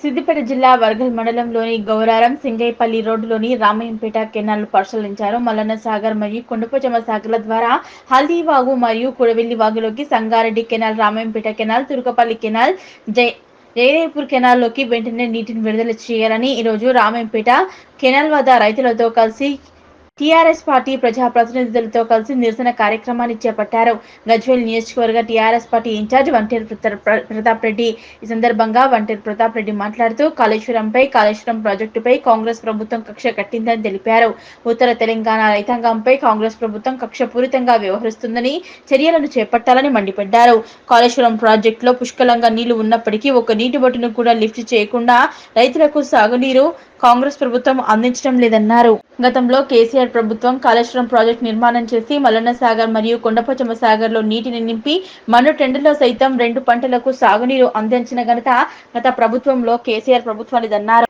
సిద్దిపేట జిల్లా వర్గల్ మండలంలోని గౌరారం సింగైపల్లి రోడ్డులోని రామయ్యంపేట కెనాల్ పరిశీలించారు. మల్లన్న సాగర్ మరియు కొండపోచమ్మ సాగర్ల ద్వారా హల్దీవాగు మరియు కుడవెల్లి వాగులోకి Sangareddy canal, Ramayampet canal, Turkapalli canal, Jaidevpur కెనాల్లోకి వెంటనే నీటిని విడుదల చేయాలని ఈరోజు రామయ్యంపేట కెనాల్ వద్ద రైతులతో కలిసి టీఆర్ఎస్ పార్టీ ప్రజాప్రతినిధులతో కలిసి నిరసన కార్యక్రమాన్ని చేపట్టారు. గజ్వేల్ నియోజకవర్గ TRS party in charge Vanteru Pratap Reddy ఈ సందర్భంగా వంటేరు ప్రతాప్ రెడ్డి మాట్లాడుతూ కాళేశ్వరం ప్రాజెక్టుపై కాంగ్రెస్ ప్రభుత్వం కక్ష కట్టిందని తెలిపారు. ఉత్తర తెలంగాణ రైతాంగంపై కాంగ్రెస్ ప్రభుత్వం కక్షపూరితంగా వ్యవహరిస్తుందని, చర్యలను చేపట్టాలని మండిపడ్డారు. కాళేశ్వరం ప్రాజెక్టులో పుష్కలంగా నీళ్లు ఉన్నప్పటికీ ఒక్క నీటి బొట్టును కూడా లిఫ్ట్ చేయకుండా రైతులకు సాగునీరు కాంగ్రెస్ ప్రభుత్వం అందించడం లేదన్నారు. గతంలో కేసీఆర్ ప్రభుత్వం కాళేశ్వరం ప్రాజెక్టు నిర్మాణం చేసి మల్లన్న సాగర్ మరియు కొండపోచమ్మ సాగర్ లో నీటిని నింపి మన్ను టెండర్లో సైతం 2 పంటలకు సాగునీరు అందించిన ఘనత గత ప్రభుత్వంలో కేసీఆర్ ప్రభుత్వానిదన్నారు.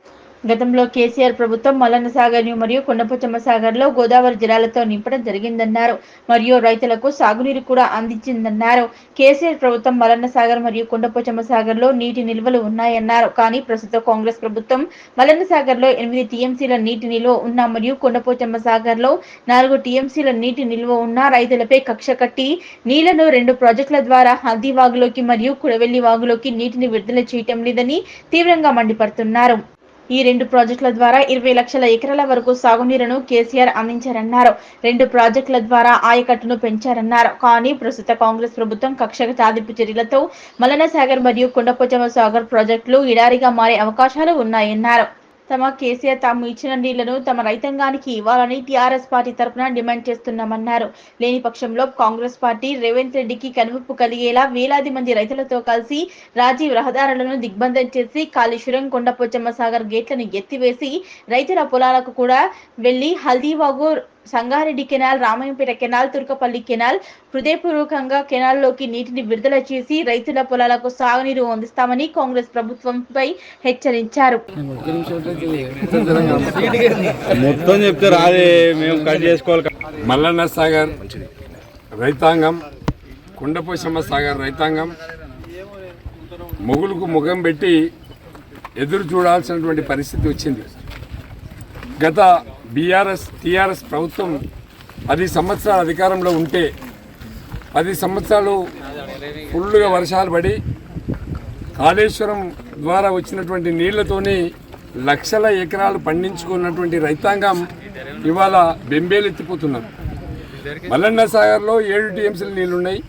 గతంలో కేసీఆర్ ప్రభుత్వం మల్లన్న సాగర్ మరియు కొండపోచమ్మ సాగర్ లో గోదావరి జలాలతో నింపడం జరిగిందన్నారు. మరియు రైతులకు సాగునీరు కూడా అందించిందన్నారు. కేసీఆర్ ప్రభుత్వం మల్లన్న సాగర్ మరియు కొండపోచమ్మ సాగర్ లో నీటి నిల్వలు ఉన్నాయన్నారు. కానీ ప్రస్తుత కాంగ్రెస్ ప్రభుత్వం మల్లన్న సాగర్ లో 8 టీఎంసీల నీటి నిల్వ ఉన్న మరియు కొండపోచమ్మ సాగర్ లో 4 టీఎంసీల నీటి నిల్వ ఉన్న రైతులపై కక్ష కట్టి నీళ్లను 2 ప్రాజెక్టుల ద్వారా హల్దీ వాగులోకి మరియు కుడవెల్లి వాగులోకి నీటిని విడుదల చేయటం లేదని తీవ్రంగా మండిపడుతున్నారు. ఈ 2 ప్రాజెక్టుల ద్వారా 20 లక్షల ఎకరాల వరకు సాగునీరును కేసీఆర్ అందించారన్నారు. 2 ప్రాజెక్టుల ద్వారా ఆయకట్టును పెంచారన్నారు. కానీ ప్రస్తుత కాంగ్రెస్ ప్రభుత్వం కక్ష సాధింపు చర్యలతో మల్లన్న సాగర్ మరియు కొండపోచమ్మ సాగర్ ప్రాజెక్టులు ఎడారిగా మారే అవకాశాలు ఉన్నాయన్నారు. కేసీఆర్ తాము ఇచ్చిన నీళ్లను తమ రైతాంగానికి ఇవ్వాలని టీఆర్ఎస్ పార్టీ తరఫున డిమాండ్ చేస్తున్నామన్నారు. లేని పక్షంలో కాంగ్రెస్ పార్టీ రేవంత్ రెడ్డికి కనువిప్పు కలిగేలా వేలాది మంది రైతులతో కలిసి రాజీవ్ రహదారులను దిగ్బంధం చేసి కాళేశ్వరం, కొండపోచమ్మ సాగర్ గేట్లను ఎత్తివేసి రైతుల పొలాలకు కూడా వెళ్లి Haldivagu, Sangareddy canal, Ramayampet canal, Turkapalli canal హృదయపూర్వకంగా కెనాల్లోకి నీటిని విడుదల చేసి రైతుల పొలాలకు సాగునీరు అందిస్తామని కాంగ్రెస్ ప్రభుత్వంపై హెచ్చరించారు. మల్లన్న సాగర్ రైతాంగం, కొండపోచమ్మ సాగర్ రైతాంగం మొగులకు ముఖం పెట్టి ఎదురు చూడాల్సినటువంటి పరిస్థితి వచ్చింది. గత టీఆర్ఎస్ ప్రభుత్వం 10 సంవత్సరాల అధికారంలో ఉంటే 10 సంవత్సరాలు ఫుల్గా వర్షాలు పడి కాళేశ్వరం ద్వారా వచ్చినటువంటి నీళ్లతోని లక్షల ఎకరాలు పండించుకున్నటువంటి రైతాంగం ఇవాళ బెంబేలెత్తిపోతున్నారు. మల్లన్న సాగర్లో 7 టీఎంసీల నీళ్లున్నాయి.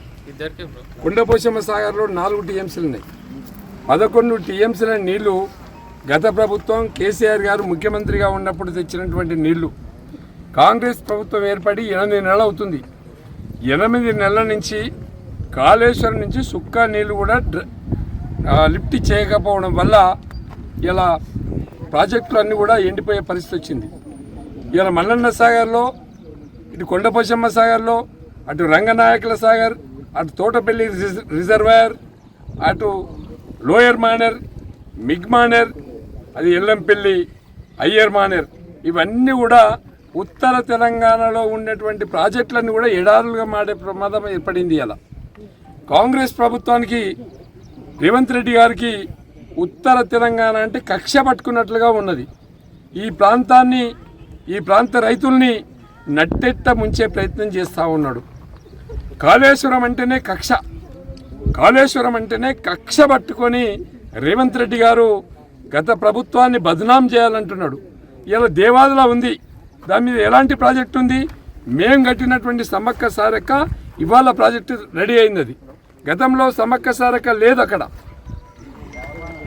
కొండపోచమ్మ సాగర్లో 4 టీఎంసీలు ఉన్నాయి. 11 టీఎంసీల నీళ్లు గత ప్రభుత్వం కేసీఆర్ గారు ముఖ్యమంత్రిగా ఉన్నప్పుడు తెచ్చినటువంటి నీళ్లు. కాంగ్రెస్ ప్రభుత్వం ఏర్పడి 8 నెలలు అవుతుంది. 8 నెలల నుంచి కాళేశ్వరం నుంచి సుక్కా నీళ్లు కూడా లిఫ్ట్ చేయకపోవడం వల్ల ఇలా ప్రాజెక్టులు అన్నీ కూడా ఎండిపోయే పరిస్థితి వచ్చింది. ఇలా మల్లన్న సాగర్లో, ఇటు కొండపోచమ్మ సాగర్లో, అటు రంగనాయకుల సాగర్, అటు తోటపల్లి రిజర్వాయర్, అటు లోయర్ మానేర్, మిగ్ మానేర్, అది ఎల్లంపల్లి అయ్యర్ మానేర్, ఇవన్నీ కూడా ఉత్తర తెలంగాణలో ఉన్నటువంటి ప్రాజెక్టులన్నీ కూడా ఎడారులుగా మాడే ప్రమాదం ఏర్పడింది. అలా కాంగ్రెస్ ప్రభుత్వానికి, రేవంత్ రెడ్డి గారికి ఉత్తర తెలంగాణ అంటే కక్ష పట్టుకున్నట్లుగా ఉన్నది. ఈ ప్రాంత రైతుల్ని నట్టెట్ట ముంచే ప్రయత్నం చేస్తూ ఉన్నాడు. కాళేశ్వరం అంటేనే కక్ష పట్టుకొని రేవంత్ రెడ్డి గారు గత ప్రభుత్వాన్ని బదనాం చేయాలంటున్నాడు. ఇలా దేవాదులా ఉంది, దాని మీద ఎలాంటి ప్రాజెక్టు ఉంది? మేం కట్టినటువంటి సమ్మక్క సారక్క ఇవాళ ప్రాజెక్టు రెడీ అయింది. అది గతంలో సమ్మక్క సారక్క లేదు అక్కడ,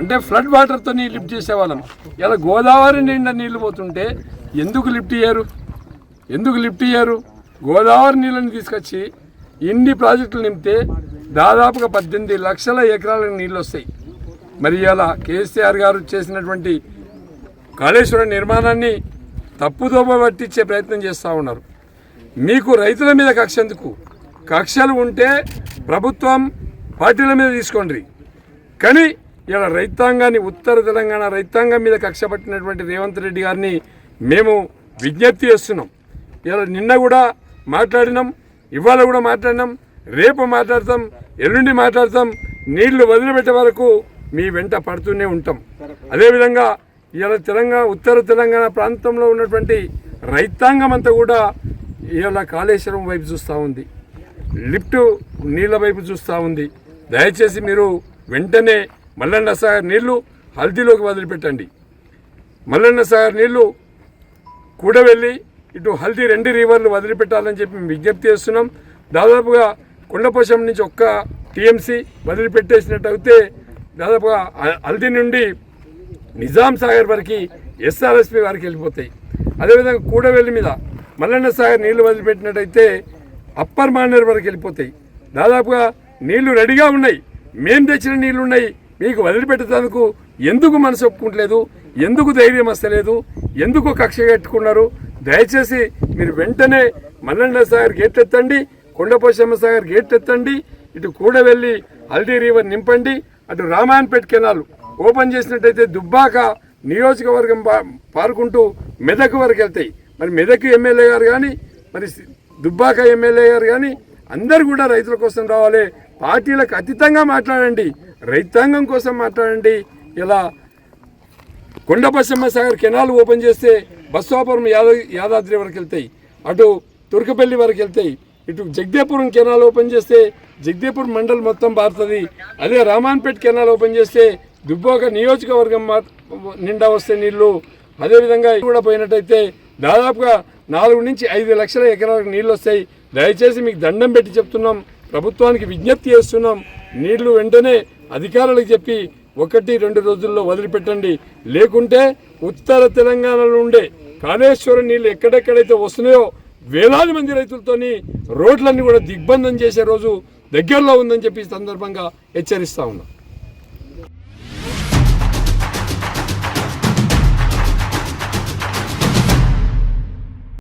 అంటే ఫ్లడ్ వాటర్తో లిఫ్ట్ చేసేవాళ్ళం. ఇలా గోదావరి నిండా నీళ్లు పోతుంటే ఎందుకు లిఫ్ట్ ఇయ్యారు? గోదావరి నీళ్ళని తీసుకొచ్చి ఇన్ని ప్రాజెక్టులు నింపితే దాదాపుగా 18 లక్షల ఎకరాలకు నీళ్ళు వస్తాయి. మరి ఇలా కేసీఆర్ గారు చేసినటువంటి కాళేశ్వరం నిర్మాణాన్ని తప్పుదోవ పట్టించే ప్రయత్నం చేస్తూ ఉన్నారు. మీకు రైతుల మీద కక్ష ఎందుకు? కక్షలు ఉంటే ప్రభుత్వం పార్టీల మీద తీసుకోండి. కానీ ఇలా రైతాంగాన్ని, ఉత్తర తెలంగాణ రైతాంగం మీద కక్ష పట్టినటువంటి రేవంత్ రెడ్డి గారిని మేము విజ్ఞప్తి చేస్తున్నాం. ఇలా నిన్న కూడా మాట్లాడినాం, ఇవాళ కూడా మాట్లాడినాం, రేపు మాట్లాడతాం, ఎల్లుండి మాట్లాడతాం. నీళ్లు వదిలిపెట్టే వరకు మీ వెంట పడుతూనే ఉంటాం. అదేవిధంగా ఇవాళ ఉత్తర తెలంగాణ ప్రాంతంలో ఉన్నటువంటి రైతాంగం అంతా కూడా ఇవాళ కాళేశ్వరం వైపు చూస్తూ ఉంది, లిఫ్ట్ నీళ్ళ వైపు చూస్తూ ఉంది. దయచేసి మీరు వెంటనే మల్లన్న సాగర్ నీళ్లు హల్దీలోకి వదిలిపెట్టండి. మల్లన్న సాగర్ నీళ్లు కూడవెళ్ళి ఇటు హల్దీ 2 రివర్లు వదిలిపెట్టాలని చెప్పి మేము విజ్ఞప్తి చేస్తున్నాం. దాదాపుగా కొండపోశం నుంచి ఒక్క టీఎంసీ వదిలిపెట్టేసినట్టు అయితే దాదాపుగా హల్దీ నుండి నిజాం సాగర్ వరకు ఎస్ఆర్ఎస్పి వారికి వెళ్ళిపోతాయి. అదేవిధంగా కూడవెల్లి మీద మల్లన్న సాగర్ నీళ్లు వదిలిపెట్టినట్టయితే అప్పర్ మానేరు వరకు వెళ్ళిపోతాయి. దాదాపుగా నీళ్లు రెడీగా ఉన్నాయి, మేము తెచ్చిన నీళ్లు ఉన్నాయి, మీకు వదిలిపెట్టేందుకు ఎందుకు మనసు ఒప్పుకుంటలేదు, ఎందుకు ధైర్యం వస్తలేదు, ఎందుకు కక్ష కట్టుకున్నారు? దయచేసి మీరు వెంటనే మల్లన్న సాగర్ గేట్ ఎత్తండి, కొండపోశమ్మ సాగర్ గేట్ ఎత్తండి, ఇటు కూడవెల్లి హల్దీ రివర్ నింపండి, అటు రామాయణపేట కెనాల్ ఓపెన్ చేసినట్టయితే దుబ్బాక నియోజకవర్గం పారుకుంటూ మెదక్ వరకు వెళ్తాయి. మరి మెదక్ ఎమ్మెల్యే గారు కానీ, మరి దుబ్బాక ఎమ్మెల్యే గారు కానీ అందరు కూడా రైతుల కోసం రావాలి. పార్టీలకు అతీతంగా మాట్లాడండి, రైతాంగం కోసం మాట్లాడండి. ఇలా కొండపోశమ్మ సాగర్ కెనాల్ ఓపెన్ చేస్తే బస్వాపురం యాదాద్రి వరకు వెళ్తాయి, అటు తుర్కపల్లి వరకు వెళ్తాయి, ఇటు జగదేపురం కెనాల్ ఓపెన్ చేస్తే జగదేపురం మండల్ మొత్తం పారుతుంది. అదే రామాన్పేట కెనాల్ ఓపెన్ చేస్తే దుబ్బాక నియోజకవర్గం నిండా వస్తే నీళ్లు. అదేవిధంగా కూడా పోయినట్టయితే దాదాపుగా 4 నుంచి 5 లక్షల ఎకరాలకు నీళ్ళు వస్తాయి. దయచేసి మీకు దండం పెట్టి చెప్తున్నాం, ప్రభుత్వానికి విజ్ఞప్తి చేస్తున్నాం, నీళ్లు వెంటనే అధికారులకు చెప్పి 1-2 రోజుల్లో వదిలిపెట్టండి. లేకుంటే ఉత్తర తెలంగాణలో ఉండే కాళేశ్వరం నీళ్లు ఎక్కడెక్కడైతే వస్తున్నాయో వేలాది మంది రైతులతోని రోడ్లన్నీ కూడా దిగ్బంధం చేసే రోజు దగ్గరలో ఉందని చెప్పి సందర్భంగా హెచ్చరిస్తా ఉన్నాం.